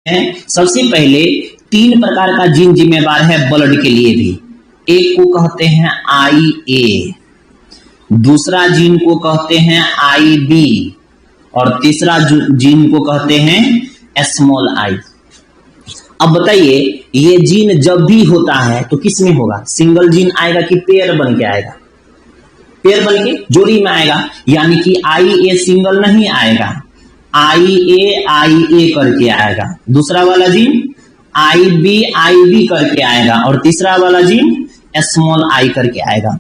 सबसे पहले 3 प्रकार का जीन जिम्मेवार है ब्लड के लिए भी। एक को कहते हैं IA, दूसरा जीन को कहते हैं IB और तीसरा जीन को कहते हैं स्मॉल I। अब बताइए ये जीन जब भी होता है तो किस में होगा? सिंगल जीन आएगा कि पेयर बन के आएगा? पेयर बन के जोड़ी में आएगा, यानी कि IA सिंगल नहीं आएगा, IA करके आएगा, दूसरा वाला जीन IB करके आएगा और तीसरा वाला जीन स्मॉल I करके आएगा।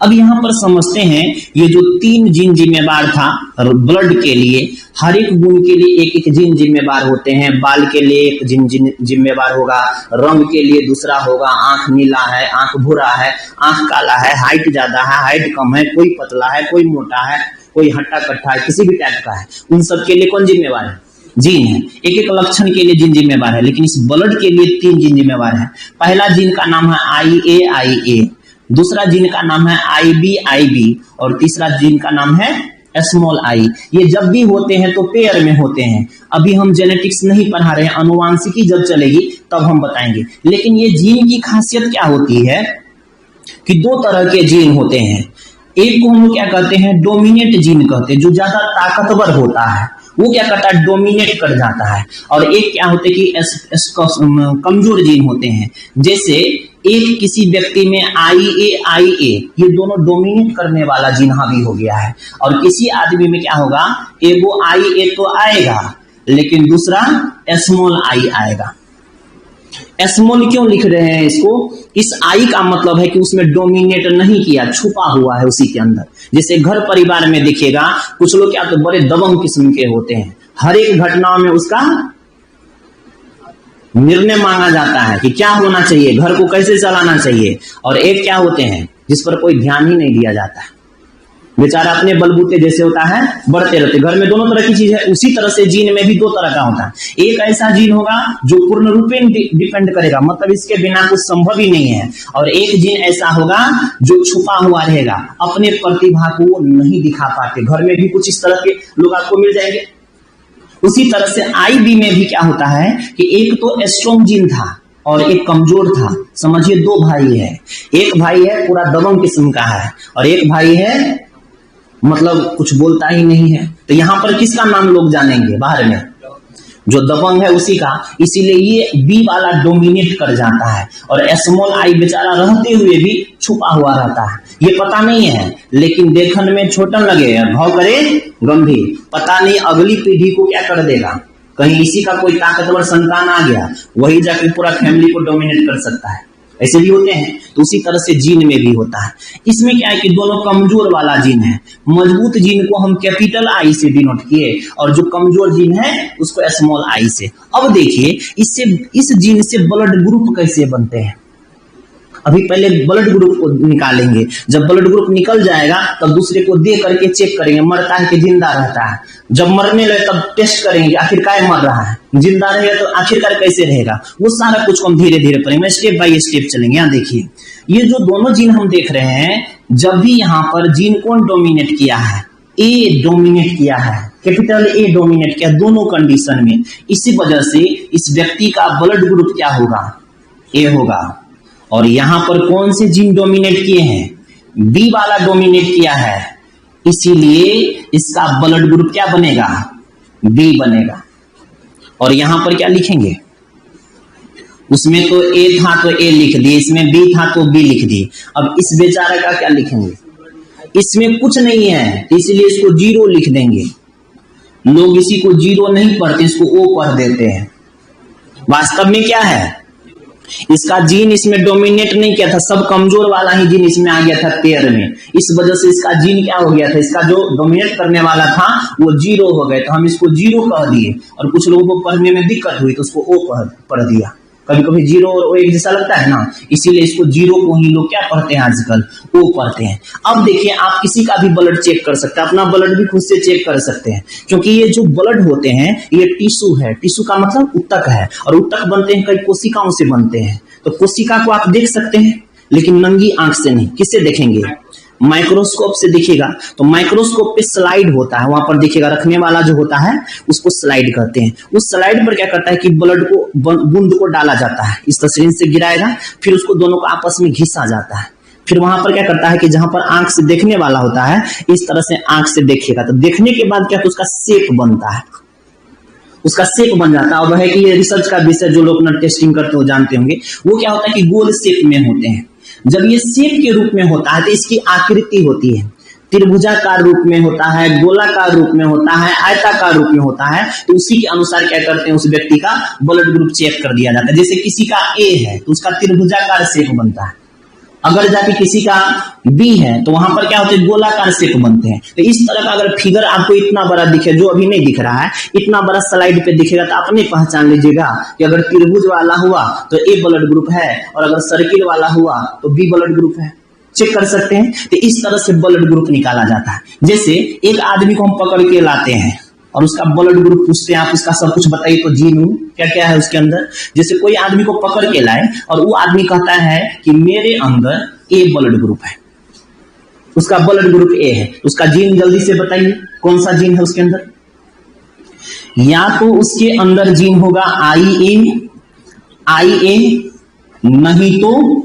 अब यहां पर समझते हैं ये जो 3 जीन जिम्मेवार था ब्लड के लिए, हर एक गुण के लिए एक एक जीन जिम्मेवार होते हैं। बाल के लिए एक जीन जिम्मेवार होगा, रंग के लिए दूसरा होगा, आंख नीला है, आंख भूरा है, आंख काला है, हाइट ज्यादा है, हाइट कम है, कोई पतला है, कोई मोटा है, कोई हट्टा कट्टा है, किसी भी टाइप का है, उन सब के लिए कौन जिम्मेवार है? जीन है। एक एक लक्षण के लिए जीन जिम्मेवार है, लेकिन इस ब्लड के लिए 3 जीन जिम्मेवार है। पहला जीन का नाम है IA, दूसरा जीन का नाम है IB और तीसरा जीन का नाम है स्मॉल I। ये जब भी होते हैं तो पेयर में होते हैं। अभी हम जेनेटिक्स नहीं पढ़ा रहे हैं, अनुवांशिकी जब चलेगी तब हम बताएंगे। लेकिन ये जीन की खासियत क्या होती है कि 2 तरह के जीन होते हैं। एक को हम लोग क्या कहते हैं? डोमिनेट जीन कहते हैं, जो ज्यादा ताकतवर होता है, वो क्या करता है? डोमिनेट कर जाता है। और एक क्या होते हैं कि कमजोर जीन होते हैं। जैसे एक किसी व्यक्ति में IA ये दोनों डोमिनेट करने वाला जीन हावी हो गया है, और किसी आदमी में क्या होगा? एगो IA तो आएगा लेकिन दूसरा स्मॉल I आएगा। स्मॉल क्यों लिख रहे हैं इसको? इस I का मतलब है कि उसमें डोमिनेट नहीं किया, छुपा हुआ है उसी के अंदर। जैसे घर परिवार में देखिएगा कुछ लोग क्या तो बड़े दबंग किस्म के होते हैं, हर एक घटना में उसका निर्णय मांगा जाता है कि क्या होना चाहिए, घर को कैसे चलाना चाहिए। और एक क्या होते हैं जिस पर कोई ध्यान ही नहीं दिया जाता है, बेचारा अपने बलबूते जैसे होता है, बढ़ते रहते। घर में दोनों तरह की चीज है, उसी तरह से जीन में भी 2 तरह का होता है। एक ऐसा जीन होगा जो पूर्ण रूपेण डिपेंड करेगा, मतलब इसके बिना कुछ संभव ही नहीं है, और एक जीन ऐसा होगा जो छुपा हुआ रहेगा, अपने प्रतिभा को वो नहीं दिखा पाते। घर में भी कुछ इस तरह के लोग आपको मिल जाएंगे। उसी तरह से IB में भी क्या होता है कि एक तो स्ट्रॉन्ग जीन था और एक कमजोर था। समझिए 2 भाई है, एक भाई है पूरा दबंग किस्म का है और एक भाई है मतलब कुछ बोलता ही नहीं है। तो यहां पर किसका नाम लोग जानेंगे? बाहर में जो दबंग है उसी का। इसीलिए ये B वाला डोमिनेट कर जाता है और स्मॉल I बेचारा रहते हुए भी छुपा हुआ रहता है। ये पता नहीं है, लेकिन देखने में छोटा लगे, भाव करे गंभीर, पता नहीं अगली पीढ़ी को क्या कर देगा। कहीं इसी का कोई ताकतवर संतान आ गया, वही जाके पूरा फैमिली को डोमिनेट कर सकता है। ऐसे भी होते हैं। तो उसी तरह से जीन में भी होता है। इसमें क्या है कि दोनों कमजोर वाला जीन है। मजबूत जीन को हम कैपिटल I से डिनोट किए और जो कमजोर जीन है उसको स्मॉल I से। अब देखिए इस जीन से ब्लड ग्रुप कैसे बनते हैं। अभी पहले ब्लड ग्रुप को निकालेंगे, जब ब्लड ग्रुप निकल जाएगा तब दूसरे को दे करके चेक करेंगे मरता है कि जिंदा रहता है। जब मरने लगे तब टेस्ट करेंगे आखिर काय मर रहा है, जिंदा रहेगा तो आखिरकार कैसे रहेगा। वो सारा कुछ हम धीरे धीरे पढ़ेंगे, स्टेप बाय स्टेप चलेंगे। यहाँ देखिए ये जो दोनों जीन हम देख रहे हैं, जब भी यहाँ पर जीन कौन डोमिनेट किया है? A डोमिनेट किया है, कैपिटल A डोमिनेट किया दोनों कंडीशन में। इसी वजह से इस व्यक्ति का ब्लड ग्रुप क्या होगा? A होगा। और यहां पर कौन से जीन डोमिनेट किए हैं? B वाला डोमिनेट किया है, इसीलिए इसका ब्लड ग्रुप क्या बनेगा? B बनेगा। और यहां पर क्या लिखेंगे? उसमें तो A था तो A लिख दिए, इसमें B था तो B लिख दिए। अब इस बेचारे का क्या लिखेंगे? इसमें कुछ नहीं है, इसलिए इसको 0 लिख देंगे। लोग इसी को 0 नहीं पढ़ते, इसको O पढ़ देते हैं। वास्तव में क्या है? इसका जीन इसमें डोमिनेट नहीं किया था, सब कमजोर वाला ही जीन इसमें आ गया था पेयर में। इस वजह से इसका जीन क्या हो गया था? इसका जो डोमिनेट करने वाला था वो 0 हो गए, तो हम इसको 0 कह दिए। और कुछ लोगों को पढ़ने में दिक्कत हुई तो उसको O पढ़ दिया। कभी कभी 0 और O एक जैसा लगता है ना, इसीलिए इसको 0 को ही लोग क्या पढ़ते हैं आजकल? O पढ़ते हैं। अब देखिए आप किसी का भी ब्लड चेक कर सकते हैं, अपना ब्लड भी खुद से चेक कर सकते हैं, क्योंकि ये जो ब्लड होते हैं ये टिश्यू है। टिश्यू का मतलब उत्तक है, और उत्तक बनते हैं कई कोशिकाओं से बनते हैं। तो कोशिका को आप देख सकते हैं, लेकिन नंगी आंख से नहीं। किससे देखेंगे? माइक्रोस्कोप से दिखेगा तो माइक्रोस्कोप पे स्लाइड होता है, वहां पर दिखेगा, रखने वाला जो होता है उसको स्लाइड कहते हैं। उस स्लाइड पर क्या करता है कि ब्लड को बूंद को डाला जाता है, इस तस्वीर से गिराएगा, फिर उसको दोनों को आपस में घिसा जाता है। फिर वहां पर क्या करता है कि जहां पर आंख से देखने वाला होता है इस तरह से आंख से देखेगा, तो देखने के बाद क्या, तो उसका शेप बनता है, उसका शेप बन जाता है। और वह है कि ये रिसर्च का विषय जो लोग अपना टेस्टिंग करते हो जानते होंगे, वो क्या होता है कि गोल शेप में होते हैं। जब ये शेप के रूप में होता है तो इसकी आकृति होती है, त्रिभुजाकार रूप में होता है, गोलाकार रूप में होता है, आयताकार रूप में होता है, तो उसी के अनुसार क्या करते हैं, उस व्यक्ति का ब्लड ग्रुप चेक कर दिया जाता है। जैसे किसी का ए है तो उसका त्रिभुजाकार शेप बनता है, अगर जाके किसी का बी है तो वहां पर क्या होते हैं, गोलाकार शेप बनते हैं। तो इस तरह का अगर फिगर आपको इतना बड़ा दिखे, जो अभी नहीं दिख रहा है, इतना बड़ा स्लाइड पे दिखेगा तो आप नहीं पहचान लीजिएगा कि अगर त्रिभुज वाला हुआ तो ए ब्लड ग्रुप है, और अगर सर्किल वाला हुआ तो बी ब्लड ग्रुप है। चेक कर सकते हैं। तो इस तरह से ब्लड ग्रुप निकाला जाता है। जैसे एक आदमी को हम पकड़ के लाते हैं और उसका ब्लड ग्रुप पूछते हैं, आप उसका सब कुछ बताइए तो जीन क्या क्या है उसके अंदर। जैसे कोई आदमी को पकड़ के लाए और वो आदमी कहता है कि मेरे अंदर ए ब्लड ग्रुप है, उसका ब्लड ग्रुप ए है, उसका जीन जल्दी से बताइए कौन सा जीन है उसके अंदर। या तो उसके अंदर जीन होगा आई ए, नहीं तो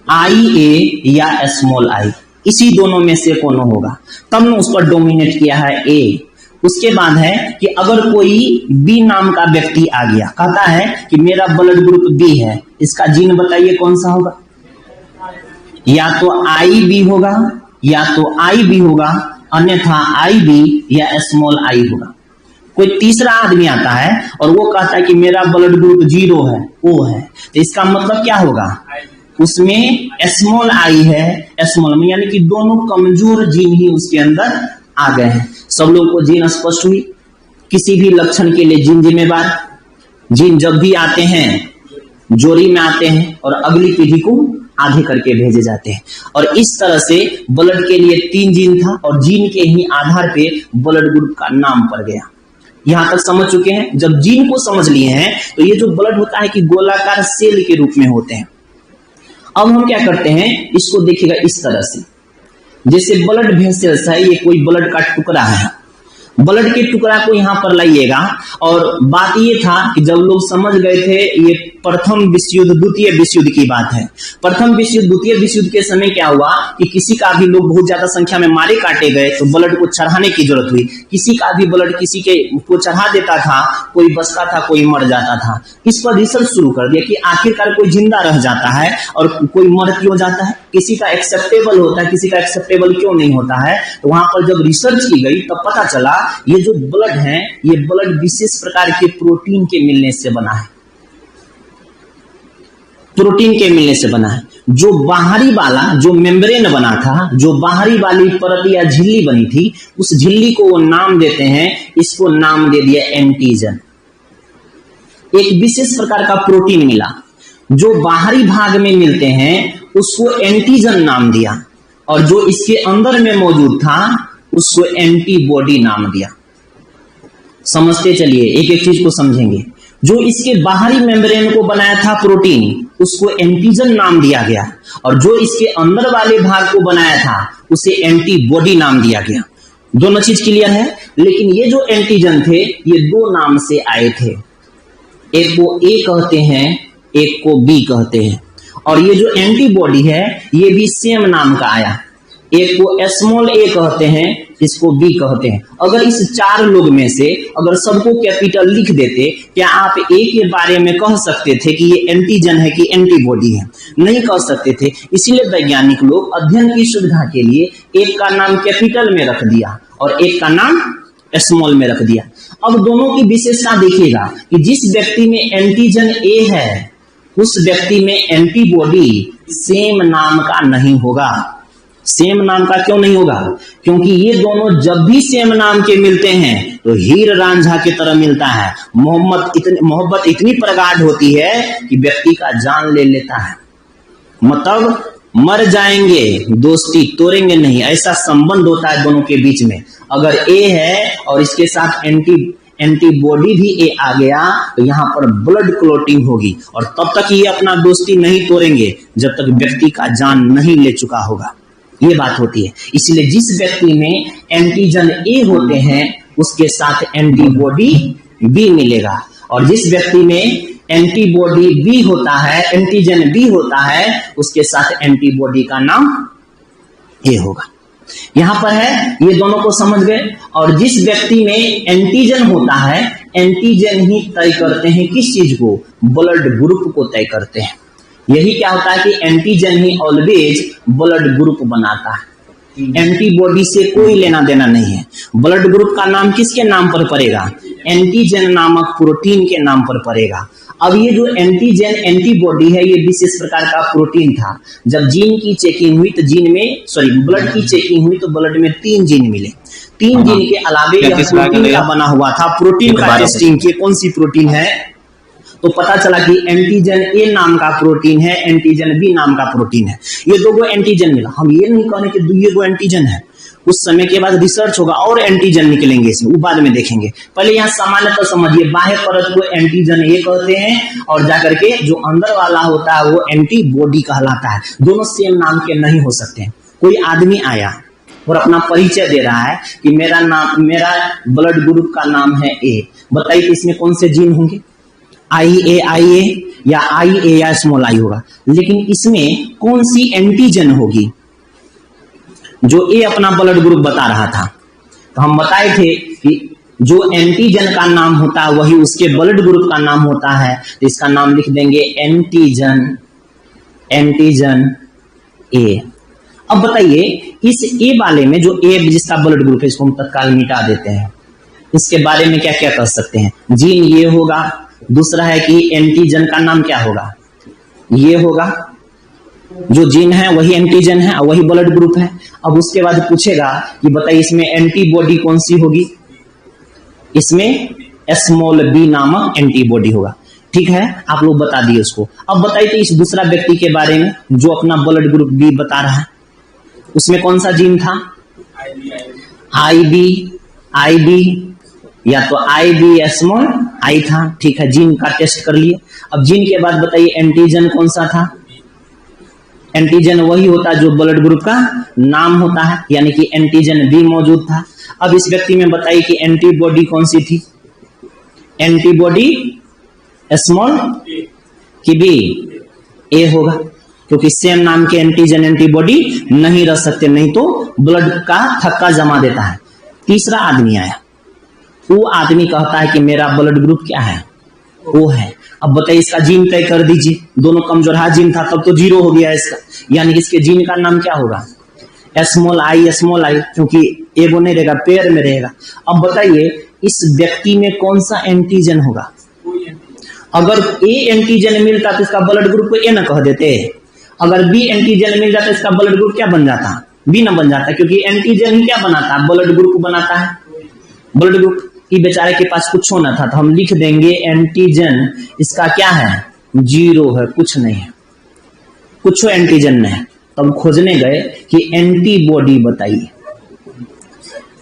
IA या स्मॉल आई, इसी दोनों में से कौन होगा, तब ने उस पर डोमिनेट किया है ए। उसके बाद है कि अगर कोई बी नाम का व्यक्ति आ गया, कहता है कि मेरा ब्लड ग्रुप बी है, इसका जीन बताइए कौन सा होगा। या तो IB होगा या तो IB होगा, अन्यथा IB या स्मॉल आई होगा। कोई तीसरा आदमी आता है और वो कहता है कि मेरा ब्लड ग्रुप 0 है, O है, तो इसका मतलब क्या होगा, उसमें स्मॉल आई है, स्मॉल में, यानी कि दोनों कमजोर जीन ही उसके अंदर आ गए हैं। सब लोगों को जीन स्पष्ट हुई। किसी भी लक्षण के लिए जीन जिम्मेवार। जीन जब भी आते हैं जोड़ी में आते हैं और अगली पीढ़ी को आधे करके भेजे जाते हैं। और इस तरह से ब्लड के लिए 3 जीन था और जीन के ही आधार पे ब्लड ग्रुप का नाम पड़ गया। यहां तक समझ चुके हैं। जब जीन को समझ लिए हैं तो ये जो ब्लड होता है कि गोलाकार सेल के रूप में होते हैं। अब हम क्या करते हैं, इसको देखिएगा इस तरह से, जैसे ब्लड वेसल्स है, ये कोई ब्लड का टुकड़ा है, ब्लड के टुकड़ा को यहां पर लाइएगा। और बात ये था कि जब लोग समझ गए थे, ये प्रथम विश्व युद्ध द्वितीय विश्व युद्ध की बात है। प्रथम विश्व युद्ध द्वितीय विश्व युद्ध के समय क्या हुआ कि किसी का भी लोग बहुत ज्यादा संख्या में मारे काटे गए तो ब्लड को चढ़ाने की जरूरत हुई। किसी का भी ब्लड किसी के को चढ़ा देता था, कोई बचता था, कोई मर जाता था। इस पर रिसर्च शुरू कर दिया कि आखिरकार कोई जिंदा रह जाता है और कोई मर क्यों जाता है, किसी का एक्सेप्टेबल होता है, किसी का एक्सेप्टेबल क्यों नहीं होता है। तो वहां पर जब रिसर्च की गई तब पता चला ये जो ब्लड है, ये ब्लड विशेष प्रकार के प्रोटीन के मिलने से बना है, प्रोटीन के मिलने से बना है। जो बाहरी वाला जो मेम्ब्रेन बना था, जो बाहरी वाली परत या झिल्ली बनी थी, उस झिल्ली को वो नाम देते हैं, इसको नाम दे दिया एंटीजन। एक विशेष प्रकार का प्रोटीन मिला जो बाहरी भाग में मिलते हैं, उसको एंटीजन नाम दिया, और जो इसके अंदर में मौजूद था उसको एंटीबॉडी नाम दिया। समझते चलिए, एक एक चीज को समझेंगे। जो इसके बाहरी मेम्ब्रेन को बनाया था प्रोटीन, उसको एंटीजन नाम दिया गया, और जो इसके अंदर वाले भाग को बनाया था उसे एंटीबॉडी नाम दिया गया। दोनों चीज क्लियर है। लेकिन ये जो एंटीजन थे ये 2 नाम से आए थे, एक को ए कहते हैं, एक को बी कहते हैं। और ये जो एंटीबॉडी है ये भी सेम नाम का आया, एक को स्मॉल ए कहते हैं, इसको बी कहते हैं। अगर इस 4 लोग में से अगर सबको कैपिटल लिख देते, क्या आप ए के बारे में कह सकते थे कि ये एंटीजन है कि एंटीबॉडी है? नहीं कह सकते थे। इसीलिए वैज्ञानिक लोग अध्ययन की सुविधा के लिए एक का नाम कैपिटल में रख दिया और एक का नाम स्मॉल में रख दिया। अब दोनों की विशेषता देखिएगा कि जिस व्यक्ति में एंटीजन ए है उस व्यक्ति में एंटीबॉडी सेम नाम का नहीं होगा। सेम नाम का क्यों नहीं होगा? क्योंकि ये दोनों जब भी सेम नाम के मिलते हैं तो हीर रांझा की तरह मिलता है। मोहब्बत इतनी प्रगाढ़ होती है कि व्यक्ति का जान ले लेता है। मतलब मर जाएंगे, दोस्ती तोड़ेंगे नहीं, ऐसा संबंध होता है दोनों के बीच में। अगर ए है और इसके साथ एंटीबॉडी भी ए आ गया तो यहां पर ब्लड क्लॉटिंग होगी, और तब तक ये अपना दोस्ती नहीं तोड़ेंगे जब तक व्यक्ति का जान नहीं ले चुका होगा। ये बात होती है। इसलिए जिस व्यक्ति में एंटीजन ए होते हैं उसके साथ एंटीबॉडी बी मिलेगा, और जिस व्यक्ति में एंटीबॉडी बी होता है, एंटीजन बी होता है, उसके साथ एंटीबॉडी का नाम ए होगा। यहां पर है, ये दोनों को समझ गए। और जिस व्यक्ति में एंटीजन होता है, एंटीजन ही तय करते हैं किस चीज को, ब्लड ग्रुप को तय करते हैं। यही क्या होता है कि एंटीजन ही ऑलवेज ब्लड ग्रुप बनाता है, एंटीबॉडी से कोई लेना देना नहीं है। ब्लड ग्रुप का नाम किसके नाम पर पड़ेगा, एंटीजन नामक प्रोटीन के नाम पर पड़ेगा। अब ये जो एंटीजन एंटीबॉडी है, ये विशेष प्रकार का प्रोटीन था। जब जीन की चेकिंग हुई तो ब्लड की चेकिंग हुई तो ब्लड में 3 जीन मिले। 3 जीन के अलावे यह प्रोटीन का बना हुआ था। प्रोटीन का टेस्टिंग किए, कौन सी प्रोटीन है, तो पता चला कि एंटीजन ए नाम का प्रोटीन है, एंटीजन बी नाम का प्रोटीन है। ये 2 एंटीजन मिला। हम ये नहीं कहने कि 2 एंटीजन है, उस समय के बाद रिसर्च होगा और एंटीजन निकलेंगे, इसमें वो बाद में देखेंगे। पहले यहाँ सामान्यतः समझिए, बाह्य परत को एंटीजन ए कहते हैं और जाकर के जो अंदर वाला होता है वो एंटीबॉडी कहलाता है। दोनों सेम नाम के नहीं हो सकते। कोई आदमी आया और अपना परिचय दे रहा है कि मेरा ब्लड ग्रुप का नाम है ए, बताइए कि इसमें कौन से जीन होंगे, आई ए या आई ए या स्मॉल आई होगा। लेकिन इसमें कौन सी एंटीजन होगी, जो ए अपना ब्लड ग्रुप बता रहा था। तो हम बताए थे कि जो एंटीजन का नाम होता है वही उसके ब्लड ग्रुप का नाम होता है। तो इसका नाम लिख देंगे एंटीजन ए। अब बताइए इस ए वाले में जो ए जिसका ब्लड ग्रुप है, इसको हम तत्काल मिटा देते हैं। इसके बारे में क्या क्या कर सकते हैं, जीन ये होगा, दूसरा है कि एंटीजन का नाम क्या होगा, ये होगा। जो जीन है वही एंटीजन है और वही ब्लड ग्रुप है। अब उसके बाद पूछेगा कि बताइए इसमें एंटीबॉडी कौन सी होगी, इसमें स्मॉल बी नामक एंटीबॉडी होगा। ठीक है, आप लोग बता दिए उसको। अब बताइए तो इस दूसरा व्यक्ति के बारे में जो अपना ब्लड ग्रुप बी बता रहा है, उसमें कौन सा जीन था, आई बी या तो आई बी या स्मॉल आई था। ठीक है, जीन का टेस्ट कर लिए। अब जीन के बाद बताइए एंटीजन कौन सा था, एंटीजन वही होता है जो ब्लड ग्रुप का नाम होता है, यानी कि एंटीजन बी मौजूद था। अब इस व्यक्ति में बताइए कि एंटीबॉडी कौन सी थी, एंटीबॉडी स्मॉल की बी, ए होगा, क्योंकि सेम नाम के एंटीजन एंटीबॉडी नहीं रह सकते, नहीं तो ब्लड का थक्का जमा देता है। तीसरा आदमी आया, वो आदमी कहता है कि मेरा ब्लड ग्रुप क्या है, वो है। अब बताइए इसका जीन तय कर दीजिए। दोनों कमजोर जीन था, तब तो 0 हो गया इसका, यानी इसके जीन का नाम क्या होगा, स्मॉल आई, क्योंकि एगो नहीं रहेगा, पेयर में रहेगा। अब बताइए इस व्यक्ति में कौन सा एंटीजन होगा। अगर ए एंटीजन मिलता तो इसका ब्लड ग्रुप को ए न कह देते, अगर बी एंटीजन मिल जाता तो इसका ब्लड ग्रुप क्या बन जाता, बी न बन जाता, क्योंकि एंटीजन ही क्या बनाता है, ब्लड ग्रुप बनाता है। ब्लड ग्रुप की बेचारे के पास कुछ होना था, तो हम लिख देंगे एंटीजन इसका क्या है, 0 है, कुछ नहीं है, कुछ एंटीजन नहीं है। तब खोजने गए कि एंटीबॉडी बताइए।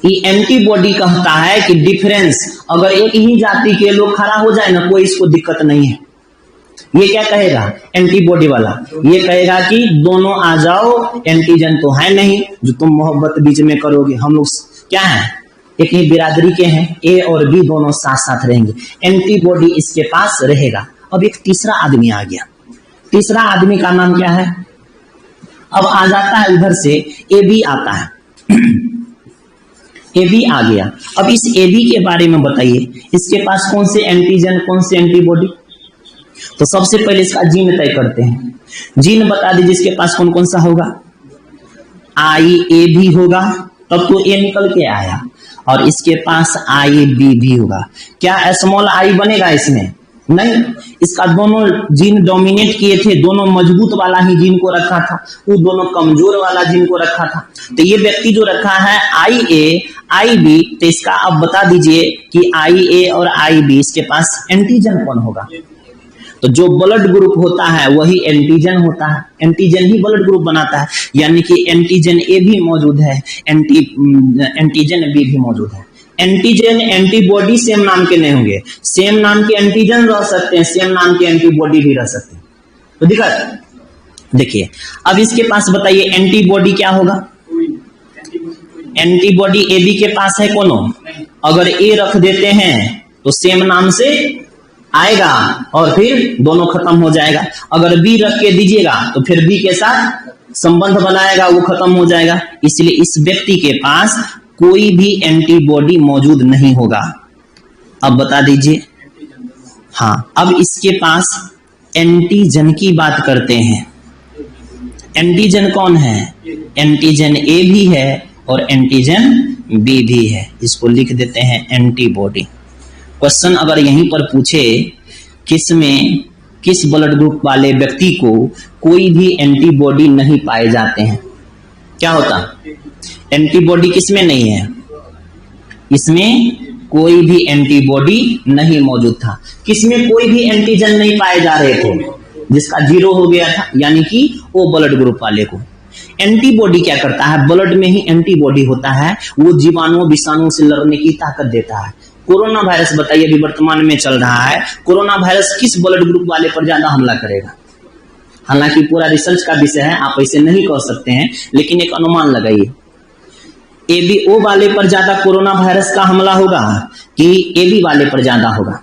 ये एंटीबॉडी कहता है कि डिफरेंस, अगर एक ही जाति के लोग खड़ा हो जाए ना, कोई इसको दिक्कत नहीं है। ये क्या कहेगा एंटीबॉडी वाला, ये कहेगा कि दोनों आ जाओ, एंटीजन तो है नहीं जो तुम मोहब्बत बीच में करोगे, हम लोग क्या है, एक ही बिरादरी के हैं, ए और बी दोनों साथ साथ रहेंगे, एंटीबॉडी इसके पास रहेगा। अब एक तीसरा आदमी आ गया, तीसरा आदमी का नाम क्या है, अब आ जाता है उधर से ए बी आता है, ए बी आ गया। अब इस ए बी के बारे में बताइए, इसके पास कौन से एंटीजन, कौन से एंटीबॉडी। तो सबसे पहले इसका जीन तय करते हैं। जीन बता दीजिए इसके पास कौन कौन सा होगा, आई ए भी होगा, तब तो ए निकल के आया, और इसके पास आई बी भी होगा। क्या स्मॉल आई बनेगा इसमें, नहीं, इसका दोनों जीन डोमिनेट किए थे, दोनों मजबूत वाला ही जीन को रखा था, वो दोनों कमजोर वाला जीन को रखा था। तो ये व्यक्ति जो रखा है आई ए आई बी, तो इसका अब बता दीजिए कि आई ए और आई बी इसके पास एंटीजन कौन होगा। तो जो ब्लड ग्रुप होता है वही एंटीजन होता है, एंटीजन ही ब्लड ग्रुप बनाता है, यानी कि एंटीजन ए भी मौजूद है, एंटीजन बी भी मौजूद है। एंटीजन एंटीबॉडी सेम नाम के नहीं होंगे, सेम नाम के एंटीजन रह सकते हैं, सेम नाम के एंटीबॉडी भी रह सकते हैं। तो दिक्कत देखिए अब इसके पास बताइए एंटीबॉडी क्या होगा? एंटीबॉडी ए बी के पास है कोनो? अगर ए रख देते हैं तो सेम नाम से आएगा और फिर दोनों खत्म हो जाएगा। अगर बी रख के दीजिएगा तो फिर बी के साथ संबंध बनाएगा, वो खत्म हो जाएगा। इसलिए इस व्यक्ति के पास कोई भी एंटीबॉडी मौजूद नहीं होगा। अब बता दीजिए। हाँ, अब इसके पास एंटीजन की बात करते हैं। एंटीजन कौन है? एंटीजन ए भी है और एंटीजन बी भी है। इसको लिख देते हैं एंटीबॉडी। क्वेश्चन अगर यहीं पर पूछे किस ब्लड ग्रुप वाले व्यक्ति को कोई भी एंटीबॉडी नहीं पाए जाते हैं, क्या होता? एंटीबॉडी किसमें नहीं है? इसमें कोई भी एंटीबॉडी नहीं मौजूद था। किसमें कोई भी एंटीजन नहीं पाए जा रहे थे? जिसका 0 हो गया था, यानी कि वो ब्लड ग्रुप वाले को। एंटीबॉडी क्या करता है? ब्लड में ही एंटीबॉडी होता है, वो जीवाणुओं विषाणुओं से लड़ने की ताकत देता है। कोरोना वायरस बताइए अभी वर्तमान में चल रहा है, कोरोना वायरस किस ब्लड ग्रुप वाले पर ज्यादा हमला करेगा? हालांकि पूरा रिसर्च का विषय है, आप ऐसे नहीं कह सकते हैं, लेकिन एक अनुमान लगाइए। एबीओ वाले पर ज्यादा कोरोना वायरस का हमला होगा कि एबी वाले पर ज्यादा होगा?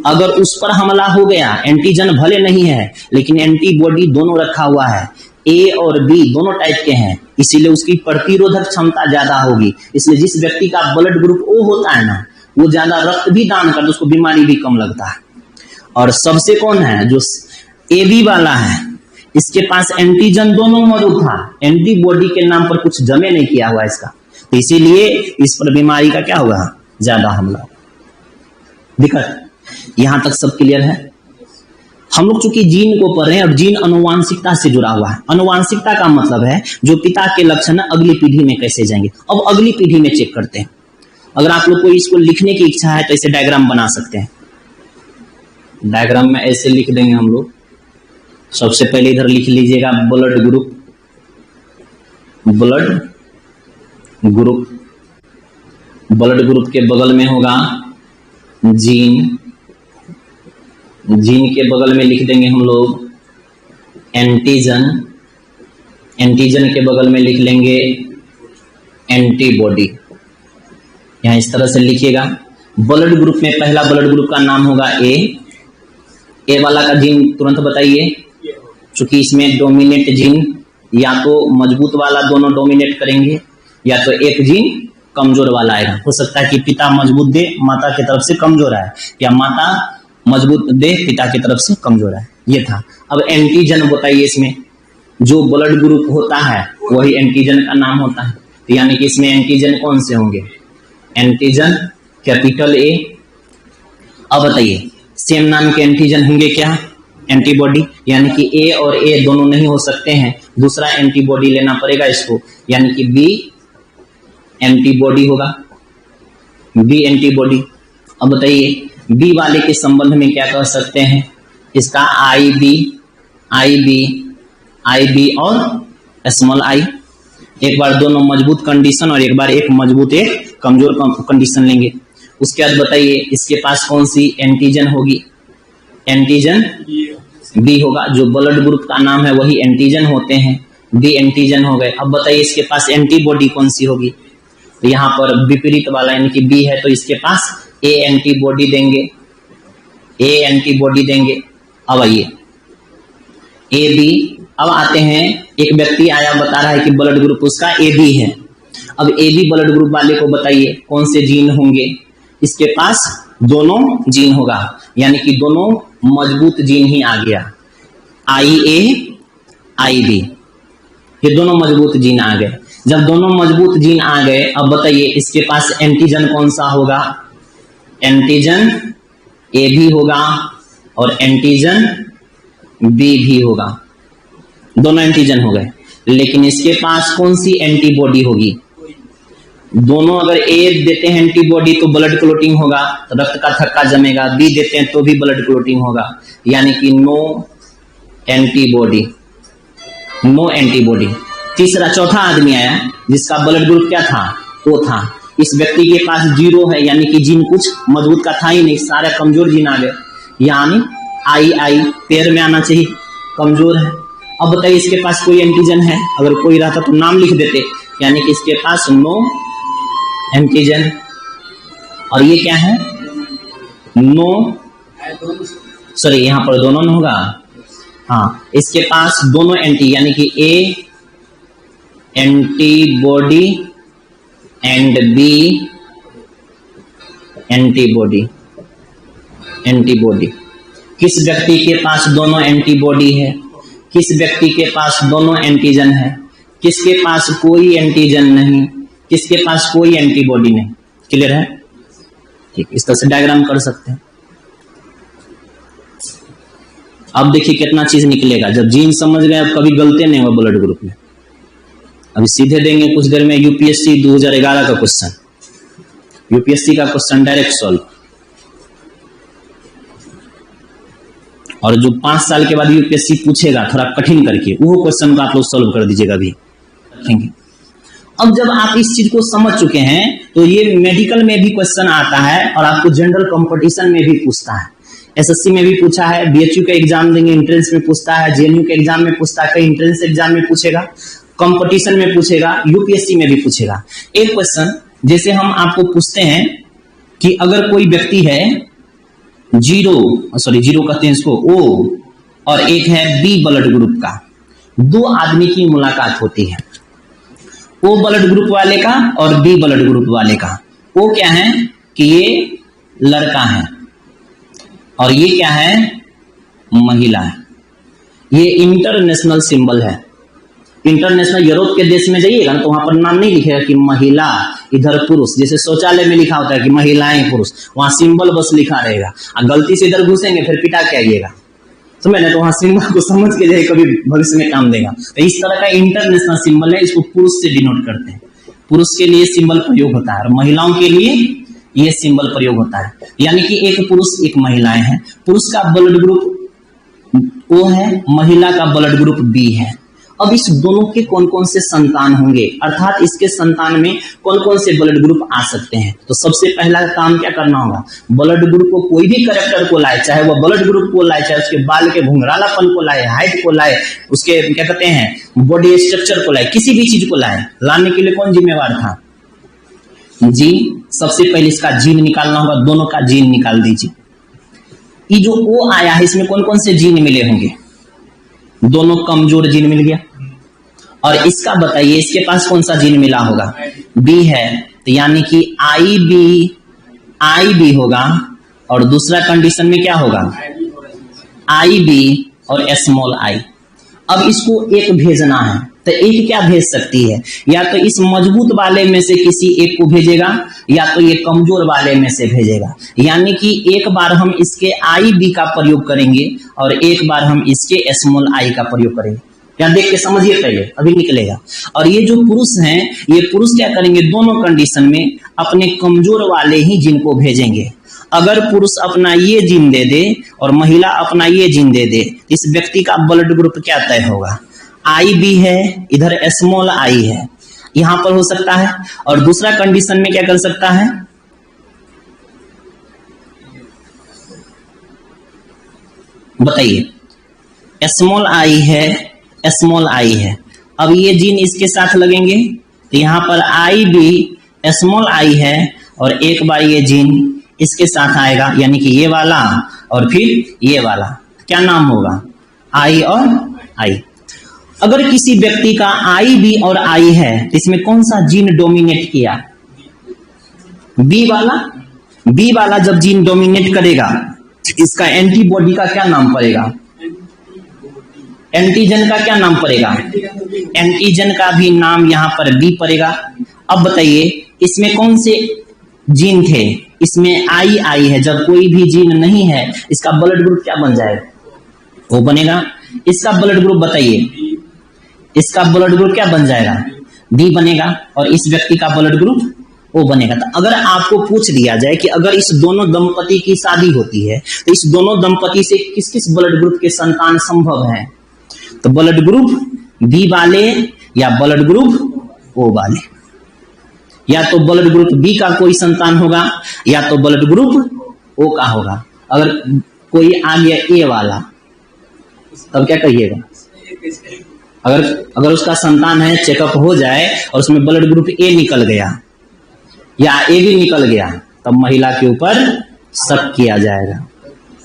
अगर उस पर हमला हो गया, एंटीजन भले नहीं है लेकिन एंटीबॉडी दोनों रखा हुआ है, ए और बी दोनों टाइप के हैं, इसीलिए उसकी प्रतिरोधक क्षमता ज्यादा होगी। इसलिए जिस व्यक्ति का ब्लड ग्रुप ओ होता है ना, वो ज्यादा रक्त भी दान करता है, उसको बीमारी भी कम लगता है। और सबसे कौन है? जो ए बी वाला है, इसके पास एंटीजन दोनों मौजूद था, एंटीबॉडी के नाम पर कुछ जमे नहीं किया हुआ इसका, तो इसीलिए इस पर बीमारी का क्या होगा? ज्यादा हमला। दिक्कत यहां तक सब क्लियर है? हम लोग चूंकि जीन को पढ़ रहे हैं और जीन अनुवांशिकता से जुड़ा हुआ है। अनुवांशिकता का मतलब है जो पिता के लक्षण अगली पीढ़ी में कैसे जाएंगे। अब अगली पीढ़ी में चेक करते हैं। अगर आप लोग को इसको लिखने की इच्छा है तो ऐसे डायग्राम बना सकते हैं। डायग्राम में ऐसे लिख देंगे हम लोग। सबसे पहले इधर लिख लीजिएगा blood group, blood group, blood group के बगल में होगा जीन, जीन के बगल में लिख देंगे हम लोग एंटीजन, एंटीजन के बगल में लिख लेंगे एंटीबॉडी। यहां इस तरह से लिखिएगा। ब्लड ग्रुप में पहला ब्लड ग्रुप का नाम होगा ए वाला का जीन तुरंत बताइए, चूंकि इसमें डोमिनेट जीन या तो मजबूत वाला दोनों डोमिनेट करेंगे या तो एक जीन कमजोर वाला आएगा। हो सकता है कि पिता मजबूत दे माता की तरफ से कमजोर है, या माता मजबूत दे पिता की तरफ से कमजोर है। ये था। अब एंटीजन बताइए, इसमें जो ब्लड ग्रुप होता है वही एंटीजन का नाम होता है। तो यानी कि इसमें एंटीजन कौन से होंगे? Antigen capital A. अब बताइए सेम नाम के एंटीजन होंगे क्या? एंटीबॉडी। यानी कि ए और ए दोनों नहीं हो सकते हैं, दूसरा एंटीबॉडी लेना पड़ेगा इसको, यानी कि बी एंटीबॉडी होगा, बी एंटीबॉडी। अब बताइए बी वाले के संबंध में क्या कह सकते हैं? इसका आई बी और स्मॉल आई। एक बार दोनों मजबूत कंडीशन और एक बार एक मजबूत एक कमजोर कंडीशन लेंगे। उसके बाद बताइए इसके पास कौन सी एंटीजन होगी? एंटीजन बी होगा। जो ब्लड ग्रुप का नाम है वही एंटीजन होते हैं, बी एंटीजन हो गए। अब बताइए इसके पास एंटीबॉडी कौन सी होगी? तो यहाँ पर विपरीत वाला यानी कि बी है, तो इसके पास ए एंटीबॉडी देंगे, ए एंटीबॉडी देंगे। अब आइए ए बी। अब आते हैं, एक व्यक्ति आया बता रहा है कि ब्लड ग्रुप उसका ए बी है। अब ए बी ब्लड ग्रुप वाले को बताइए कौन से जीन होंगे? इसके पास दोनों जीन होगा, यानी कि दोनों मजबूत जीन ही आ गया, आई ए आई बी, ये दोनों मजबूत जीन आ गए। जब दोनों मजबूत जीन आ गए, अब बताइए इसके पास एंटीजन कौन सा होगा? एंटीजन ए भी होगा और एंटीजन बी भी होगा, दोनों एंटीजन हो गए। लेकिन इसके पास कौन सी एंटीबॉडी होगी? दोनों अगर ए देते हैं एंटीबॉडी तो ब्लड क्लोटिंग होगा, तो रक्त का थक्का जमेगा। बी देते हैं तो भी ब्लड क्लोटिंग होगा, यानी कि नो एंटीबॉडी, नो एंटीबॉडी। तीसरा चौथा आदमी आया जिसका ब्लड ग्रुप क्या था? ओ था। इस व्यक्ति के पास 0 है, यानी कि जीन कुछ मजबूत का था ही नहीं, सारे कमजोर जीन आ गए। यानी आई पेयर में आना चाहिए, कमजोर है। अब बताइए इसके पास कोई एंटीजन है? अगर कोई रहता तो नाम लिख देते, यानी कि इसके पास नो एंटीजन। और ये क्या है? नो, सॉरी यहां पर दोनों न होगा, हाँ इसके पास दोनों एंटी, यानी कि A antibody and B antibody. Antibody किस व्यक्ति के पास दोनों एंटीबॉडी है? किस व्यक्ति के पास दोनों एंटीजन है? किसके पास कोई एंटीजन नहीं? किसके पास कोई एंटीबॉडी नहीं? क्लियर है? ठीक, इस तरह से डायग्राम कर सकते हैं। अब देखिए कितना चीज निकलेगा जब जीन समझ गए। अब कभी गलती नहीं हुआ ब्लड ग्रुप में। अभी सीधे देंगे कुछ देर में यूपीएससी 2011 का क्वेश्चन, यूपीएससी का क्वेश्चन डायरेक्ट सॉल्व। और जो 5 साल के बाद यूपीएससी पूछेगा थोड़ा कठिन करके, वो क्वेश्चन को आप लोग सॉल्व कर दीजिएगा अभी रखेंगे। अब जब आप इस चीज को समझ चुके हैं तो ये मेडिकल में भी क्वेश्चन आता है और आपको जनरल कंपटीशन में भी पूछता है। एसएससी में भी पूछा है, बीएचयू का एग्जाम देंगे एंट्रेंस में पूछता है, जेएनयू के एग्जाम में पूछता है, कई एंट्रेंस एग्जाम में पूछेगा, कंपटीशन में पूछेगा, यूपीएससी में भी पूछेगा। एक क्वेश्चन जैसे हम आपको पूछते हैं कि अगर कोई व्यक्ति है जीरो कहते हैं इसको, ओ और एक है बी ब्लड ग्रुप का, दो आदमी की मुलाकात होती है, ओ ब्लड ग्रुप वाले का और बी ब्लड ग्रुप वाले का। ओ क्या है कि ये लड़का है और ये क्या है? महिला है। ये इंटरनेशनल सिंबल है। इंटरनेशनल यूरोप के देश में जाइएगा ना तो वहां पर नाम नहीं लिखेगा कि महिला, इधर पुरुष, जैसे शौचालय में लिखा होता है कि महिलाएं पुरुष, वहां सिंबल बस लिखा रहेगा। और गलती से इधर घुसेंगे फिर पिटा के आइएगा, समझ ना, तो वहां सिंबल को समझ के जाए, कभी भविष्य में काम देगा। तो इस तरह का इंटरनेशनल सिंबल है, इसको पुरुष से डिनोट करते हैं। पुरुष के लिए सिंबल प्रयोग होता है और महिलाओं के लिए ये सिंबल प्रयोग होता है। यानी कि एक पुरुष एक महिलाएं हैं, पुरुष का ब्लड ग्रुप ओ है, महिला का ब्लड ग्रुप बी है। अब इस दोनों के कौन कौन से संतान होंगे, अर्थात इसके संतान में कौन कौन से ब्लड ग्रुप आ सकते हैं? तो सबसे पहला काम क्या करना होगा? ब्लड ग्रुप को कोई भी कैरेक्टर को लाए, चाहे वह ब्लड ग्रुप को लाए, चाहे उसके बाल के घुंघरालापन को लाए, हाइट को लाए, उसके क्या कहते हैं बॉडी स्ट्रक्चर को लाए, किसी भी चीज को लाए, लाने के लिए कौन जिम्मेवार था? जीन। सबसे पहले इसका जीन निकालना होगा, दोनों का जीन निकाल दीजिए। ये जो ओ आया है इसमें कौन कौन से जीन मिले होंगे? दोनों कमजोर जीन मिल गया। और इसका बताइए इसके पास कौन सा जीन मिला होगा? बी है, तो यानी कि आई बी होगा। और दूसरा कंडीशन में क्या होगा? आई बी और स्मॉल आई। अब इसको एक भेजना है, तो एक क्या भेज सकती है? या तो इस मजबूत वाले में से किसी एक को भेजेगा या तो ये कमजोर वाले में से भेजेगा। यानी कि एक बार हम इसके आई बी का प्रयोग करेंगे और एक बार हम इसके स्मॉल आई का प्रयोग करेंगे। या देख के समझिए पहले, अभी निकलेगा। और ये जो पुरुष हैं, ये पुरुष क्या करेंगे? दोनों कंडीशन में अपने कमजोर वाले ही जीन को भेजेंगे। अगर पुरुष अपना ये जीन दे दे और महिला अपना ये जीन दे दे, इस व्यक्ति का ब्लड ग्रुप क्या तय होगा? आई बी है, इधर स्मॉल आई है, यहां पर हो सकता है। और दूसरा कंडीशन में क्या कर सकता है? बताइए, स्मॉल आई है, स्मॉल आई है। अब ये जीन इसके साथ लगेंगे तो यहां पर आई बी स्मॉल आई है और एक बार ये जीन इसके साथ आएगा, यानी कि ये वाला और फिर ये वाला, क्या नाम होगा? आई और आई। अगर किसी व्यक्ति का आई बी और आई है तो इसमें कौन सा जीन डोमिनेट किया? बी वाला। बी वाला जब जीन डोमिनेट करेगा, इसका एंटीबॉडी का क्या नाम पड़ेगा? एंटीजन का क्या नाम पड़ेगा? एंटीजन का भी नाम यहां पर बी पड़ेगा। अब बताइए इसमें कौन से जीन थे? इसमें आई है, जब कोई भी जीन नहीं है इसका ब्लड ग्रुप क्या बन जाएगा? वो बनेगा। इसका ब्लड ग्रुप बताइए, इसका ब्लड ग्रुप क्या बन जाएगा? बी बनेगा। और इस व्यक्ति का ब्लड ग्रुप ओ बनेगा। तो अगर आपको पूछ दिया जाए कि अगर इस दोनों दंपति की शादी होती है तो इस दोनों दंपति से किस किस ब्लड ग्रुप के संतान संभव है? तो ब्लड ग्रुप बी वाले या ब्लड ग्रुप ओ वाले, या तो ब्लड ग्रुप बी का कोई संतान होगा या तो ब्लड ग्रुप ओ का होगा। अगर कोई आ गया ए वाला तब क्या कहिएगा? अगर उसका संतान है, चेकअप हो जाए और उसमें ब्लड ग्रुप ए निकल गया या ए भी निकल गया, तब महिला के ऊपर शक किया जाएगा।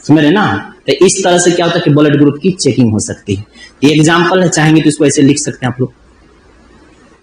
समझ रहे ना? तो इस तरह से क्या होता है कि ब्लड ग्रुप की चेकिंग हो सकती है। ये एग्जाम्पल है, चाहेंगे तो इसको ऐसे लिख सकते हैं आप लोग।